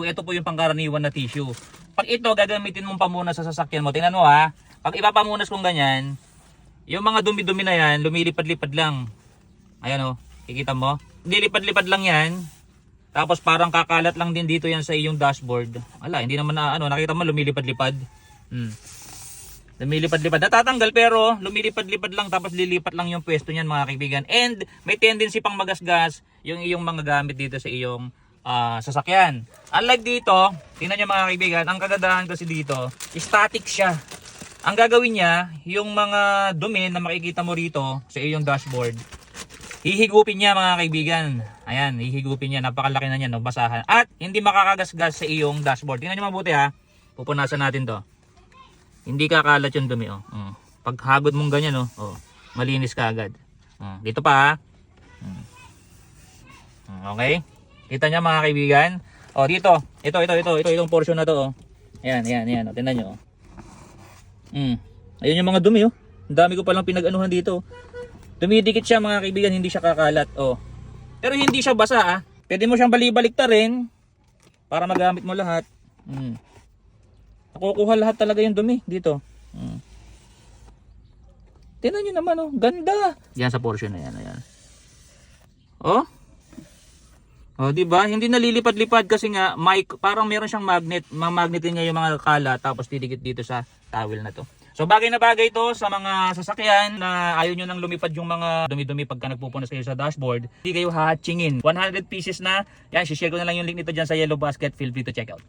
Ito po yung pangkaraniwan na tissue. Pag ito, gagamitin mong pamunas sa sasakyan mo. Tingnan mo ha. Pag ipapamunas kong ganyan, yung mga dumi-dumi na yan, lumilipad-lipad lang. Ayan o, kikita mo? Lilipad-lipad lang yan. Tapos parang kakalat lang din dito yan sa iyong dashboard. Wala, hindi naman na nakita mo lumilipad-lipad. Lumilipad-lipad. Natatanggal pero lumilipad-lipad lang tapos lilipat lang yung pwesto niyan mga kaibigan. And may tendency pang magasgas yung iyong mga gamit dito sa iyong sasakyan. Unlike dito, tingnan nyo mga kaibigan, ang kagandahan kasi dito, static siya. Ang gagawin niya, yung mga dumi na makikita mo rito sa iyong dashboard, hihigupin niya mga kaibigan. Ayan, hihigupin niya. Napakalaki na niya, no? Basahan. At hindi makakagasgas sa iyong dashboard. Tingnan nyo mabuti ha. Pupunasan natin to. Hindi kakalat yung dumi. Oh. Pag hagod mong ganyan, malinis ka agad. Dito pa ha. Okay. Kita niya mga kaibigan. Dito. Ito. Itong portion na to. Ayan. Tingnan nyo. Ayun yung mga dumi. Ang dami ko palang pinag-anuhan dito. Dumidikit siya mga kaibigan, hindi siya kakalat. Pero hindi siya basa. Pwede mo siyang bali-balikta rin para magamit mo lahat. Nakukuha lahat talaga yung dumi dito. Tingnan nyo naman, ganda. Yan sa portion na yan. Ayan. Diba? Hindi nalilipad-lipad kasi nga parang meron siyang magnet. Mamagnetin niya yung mga kalat tapos didikit dito sa towel na to. So bagay na bagay ito sa mga sasakyan na ayaw nyo nang lumipad yung mga dumi-dumi pagka nagpupunas kayo sa dashboard. Hindi kayo hahatsingin. 100 pieces na. Yan, share ko na lang yung link nito dyan sa Yellow Basket. Feel free to check out.